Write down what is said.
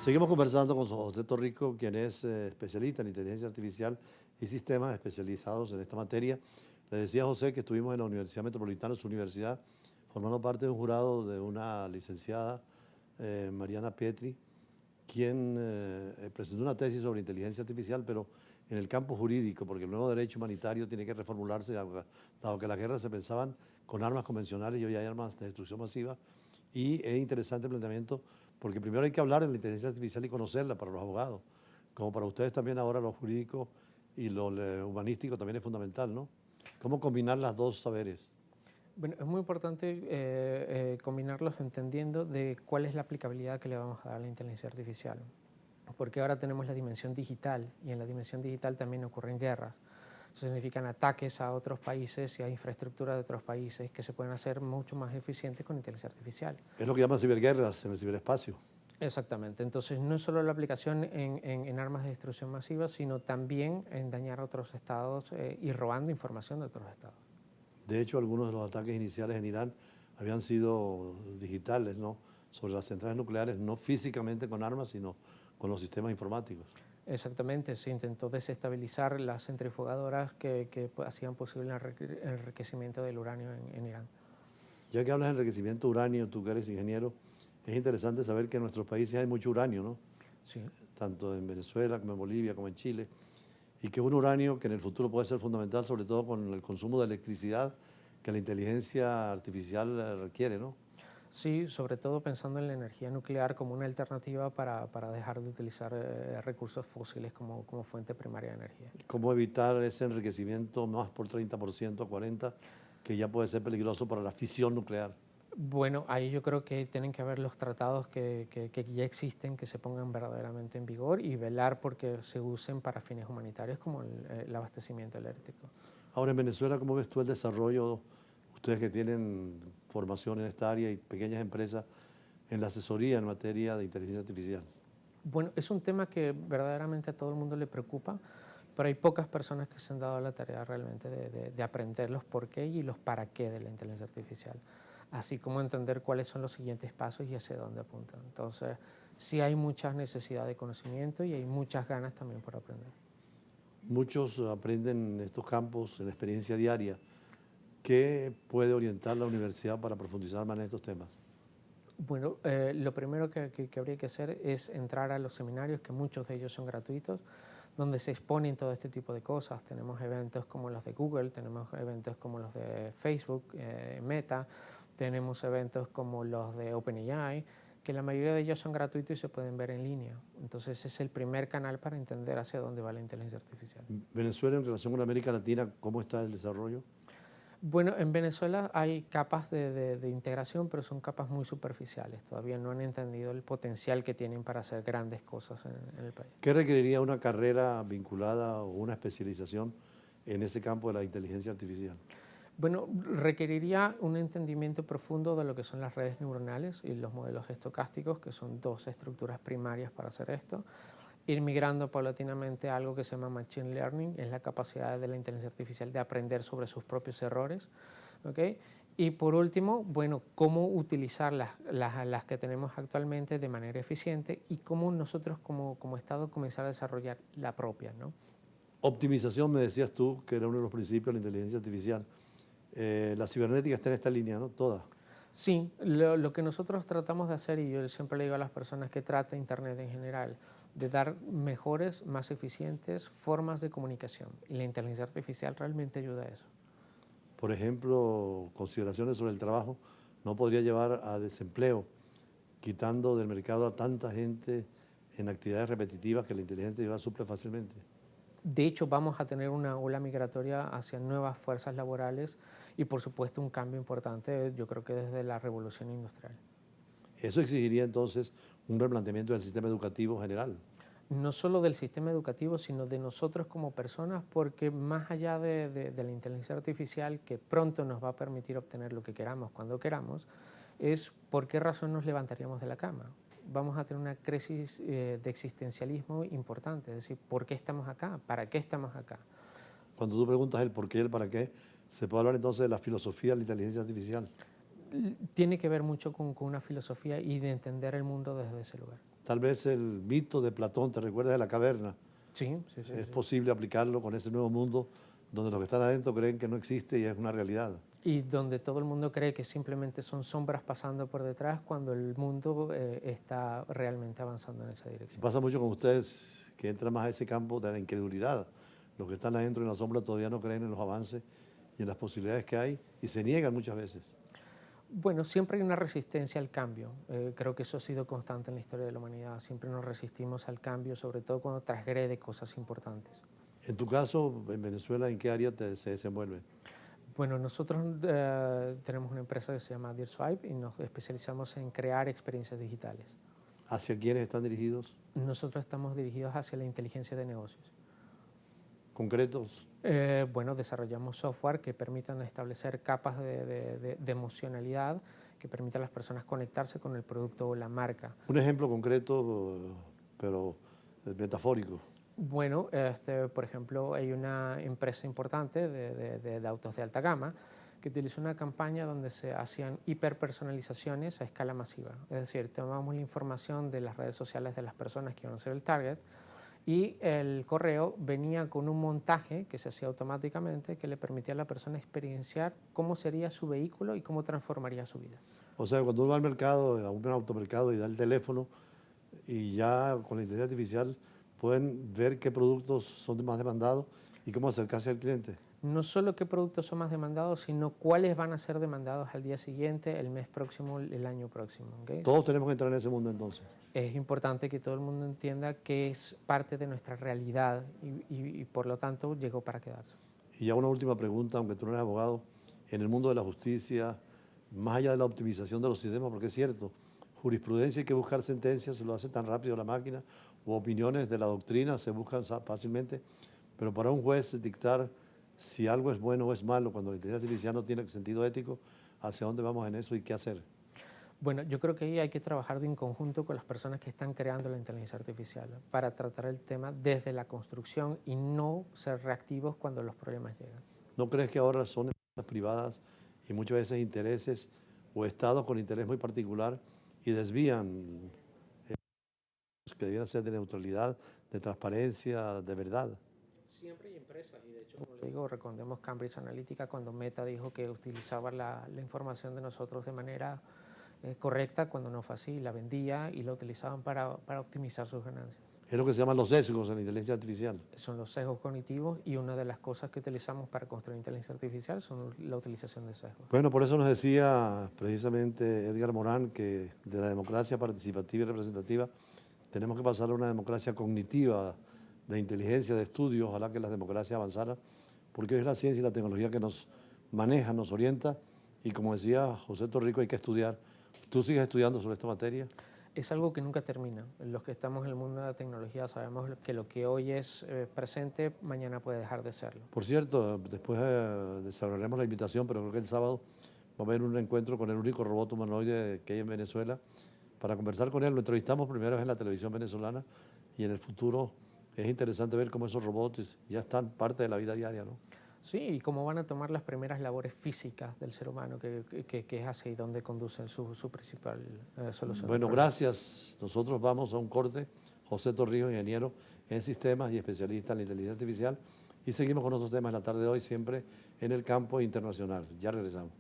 Seguimos conversando con José Torrico, quien es especialista en inteligencia artificial y sistemas especializados en esta materia. Le decía a José que estuvimos en la Universidad Metropolitana, su universidad, formando parte de un jurado de una licenciada, Mariana Pietri, quien presentó una tesis sobre inteligencia artificial, pero en el campo jurídico, porque el nuevo derecho humanitario tiene que reformularse, dado que las guerras se pensaban con armas convencionales y hoy hay armas de destrucción masiva. Y es interesante el planteamiento, porque primero hay que hablar de la inteligencia artificial y conocerla para los abogados, como para ustedes también ahora lo jurídico y lo humanístico también es fundamental, ¿no? ¿Cómo combinar las dos saberes? Bueno, es muy importante combinarlos entendiendo de cuál es la aplicabilidad que le vamos a dar a la inteligencia artificial. Porque ahora tenemos la dimensión digital y en la dimensión digital también ocurren guerras. Eso significan ataques a otros países y a infraestructura de otros países que se pueden hacer mucho más eficientes con inteligencia artificial. Es lo que llaman ciberguerras en el ciberespacio. Exactamente. Entonces, no es solo la aplicación en armas de destrucción masiva, sino también en dañar a otros estados y robando información de otros estados. De hecho, algunos de los ataques iniciales en Irán habían sido digitales, ¿no? Sobre las centrales nucleares, no físicamente con armas, sino con los sistemas informáticos. Exactamente, se intentó desestabilizar las centrifugadoras que hacían posible el enriquecimiento del uranio en Irán. Ya que hablas de enriquecimiento de uranio, tú que eres ingeniero, es interesante saber que en nuestros países hay mucho uranio, ¿no? Sí. Tanto en Venezuela como en Bolivia como en Chile, y que es un uranio que en el futuro puede ser fundamental, sobre todo con el consumo de electricidad que la inteligencia artificial requiere, ¿no? Sí, sobre todo pensando en la energía nuclear como una alternativa para dejar de utilizar recursos fósiles como fuente primaria de energía. ¿Cómo evitar ese enriquecimiento más por 30%, 40%, que ya puede ser peligroso para la fisión nuclear? Bueno, ahí yo creo que tienen que haber los tratados que ya existen, que se pongan verdaderamente en vigor y velar porque se usen para fines humanitarios como el abastecimiento eléctrico. Ahora, en Venezuela, ¿cómo ves tú el desarrollo, ustedes que tienen formación en esta área y pequeñas empresas, en la asesoría en materia de inteligencia artificial? Bueno, es un tema que verdaderamente a todo el mundo le preocupa, pero hay pocas personas que se han dado la tarea realmente de aprender los por qué y los para qué de la inteligencia artificial, así como entender cuáles son los siguientes pasos y hacia dónde apuntan. Entonces, sí hay mucha necesidad de conocimiento y hay muchas ganas también por aprender. Muchos aprenden en estos campos, en la experiencia diaria. ¿Qué puede orientar la universidad para profundizar más en estos temas? Bueno, lo primero que habría que hacer es entrar a los seminarios, que muchos de ellos son gratuitos, donde se exponen todo este tipo de cosas. Tenemos eventos como los de Google, tenemos eventos como los de Facebook, Meta, tenemos eventos como los de OpenAI, que la mayoría de ellos son gratuitos y se pueden ver en línea. Entonces es el primer canal para entender hacia dónde va la inteligencia artificial. Venezuela en relación con América Latina, ¿cómo está el desarrollo? Bueno, en Venezuela hay capas de integración, pero son capas muy superficiales. Todavía no han entendido el potencial que tienen para hacer grandes cosas en el país. ¿Qué requeriría una carrera vinculada o una especialización en ese campo de la inteligencia artificial? Bueno, requeriría un entendimiento profundo de lo que son las redes neuronales y los modelos estocásticos, que son dos estructuras primarias para hacer esto. Ir migrando paulatinamente a algo que se llama Machine Learning, es la capacidad de la inteligencia artificial de aprender sobre sus propios errores. ¿Okay? Y por último, bueno, cómo utilizar las que tenemos actualmente de manera eficiente y cómo nosotros como Estado comenzar a desarrollar la propia, ¿no? Optimización, me decías tú, que era uno de los principios de la inteligencia artificial. La cibernética está en esta línea, ¿no? Toda. Sí, lo que nosotros tratamos de hacer, y yo siempre le digo a las personas que trata Internet en general, de dar mejores, más eficientes formas de comunicación. Y la inteligencia artificial realmente ayuda a eso. Por ejemplo, consideraciones sobre el trabajo no podría llevar a desempleo, quitando del mercado a tanta gente en actividades repetitivas que la inteligencia artificial suple fácilmente. De hecho, vamos a tener una ola migratoria hacia nuevas fuerzas laborales y, por supuesto, un cambio importante, yo creo que desde la revolución industrial. Eso exigiría entonces un replanteamiento del sistema educativo general. No solo del sistema educativo, sino de nosotros como personas, porque más allá de la inteligencia artificial, que pronto nos va a permitir obtener lo que queramos cuando queramos, es por qué razón nos levantaríamos de la cama. Vamos a tener una crisis de existencialismo importante, es decir, ¿por qué estamos acá? ¿Para qué estamos acá? Cuando tú preguntas el por qué y el para qué, se puede hablar entonces de la filosofía de la inteligencia artificial. Tiene que ver mucho con una filosofía y de entender el mundo desde ese lugar. tal vez el mito de Platón, ¿te recuerdas de la caverna? Sí, sí, sí. Es Sí. posible aplicarlo con ese nuevo mundo donde los que están adentro creen que no existe y es una realidad. Y donde todo el mundo cree que simplemente son sombras pasando por detrás cuando el mundo está realmente avanzando en esa Y dirección. pasa mucho con ustedes que entran más a ese campo de la incredulidad. Los que están adentro en la sombra todavía no creen en los avances y en las posibilidades que hay y se niegan muchas veces. Bueno, siempre hay una resistencia al cambio. Creo que eso ha sido constante en la historia de la humanidad. Siempre nos resistimos al cambio, sobre todo cuando transgrede cosas importantes. En tu caso, en Venezuela, ¿en qué área se desenvuelve? Bueno, nosotros tenemos una empresa que se llama DearSwipe y nos especializamos en crear experiencias digitales. ¿Hacia quiénes están dirigidos? Nosotros estamos dirigidos hacia la inteligencia de negocios. ¿Concretos? Bueno, desarrollamos software que permitan establecer capas de emocionalidad que permitan a las personas conectarse con el producto o la marca. Un ejemplo concreto, pero metafórico. Bueno, por ejemplo, hay una empresa importante de autos de alta gama que utilizó una campaña donde se hacían hiperpersonalizaciones a escala masiva. Es decir, tomamos la información de las redes sociales de las personas que iban a ser el target y el correo venía con un montaje que se hacía automáticamente que le permitía a la persona experienciar cómo sería su vehículo y cómo transformaría su vida. O sea, cuando uno va al mercado, a un automercado y da el teléfono y ya con la inteligencia artificial pueden ver qué productos son más demandados y cómo acercarse al cliente. No solo qué productos son más demandados, sino cuáles van a ser demandados al día siguiente, el mes próximo, el año próximo. ¿Okay? Todos tenemos que entrar en ese mundo entonces. Es importante que todo el mundo entienda que es parte de nuestra realidad y por lo tanto llegó para quedarse. Y ya una última pregunta, aunque tú no eres abogado, en el mundo de la justicia, más allá de la optimización de los sistemas, porque es cierto, jurisprudencia hay que buscar sentencias, se lo hace tan rápido la máquina, o opiniones de la doctrina se buscan fácilmente, pero para un juez dictar si algo es bueno o es malo, cuando la inteligencia artificial no tiene sentido ético, ¿hacia dónde vamos en eso y qué hacer? Bueno, yo creo que ahí hay que trabajar en conjunto con las personas que están creando la inteligencia artificial para tratar el tema desde la construcción y no ser reactivos cuando los problemas llegan. ¿No crees que ahora son empresas privadas y muchas veces intereses o estados con interés muy particular y desvían que debieran ser de neutralidad, de transparencia, de verdad? Siempre hay empresas y de hecho, como le digo, recordemos Cambridge Analytica cuando Meta dijo que utilizaba la información de nosotros de manera correcta cuando no fue así, la vendía y la utilizaban para optimizar sus ganancias. Es lo que se llaman los sesgos en la inteligencia artificial. Son los sesgos cognitivos y una de las cosas que utilizamos para construir inteligencia artificial son la utilización de sesgos. Bueno, por eso nos decía precisamente Edgar Morán que de la democracia participativa y representativa tenemos que pasar a una democracia cognitiva, de inteligencia, de estudio, ojalá que la democracia avanzara, porque hoy es la ciencia y la tecnología que nos maneja, nos orienta, y como decía José Torrico, hay que estudiar. ¿Tú sigues estudiando sobre esta materia? Es algo que nunca termina. Los que estamos en el mundo de la tecnología sabemos que lo que hoy es presente, mañana puede dejar de serlo. Por cierto, después desarrollaremos la invitación, pero creo que el sábado va a haber un encuentro con el único robot humanoide que hay en Venezuela para conversar con él. Lo entrevistamos primero en la televisión venezolana y en el futuro es interesante ver cómo esos robots ya están parte de la vida diaria, ¿no? Sí, y cómo van a tomar las primeras labores físicas del ser humano, que es hacia donde conducen su principal solución. Bueno, gracias. Nosotros vamos a un corte. José Torrijos, ingeniero en sistemas y especialista en la inteligencia artificial. Y seguimos con otros temas en la tarde de hoy, siempre en el campo internacional. Ya regresamos.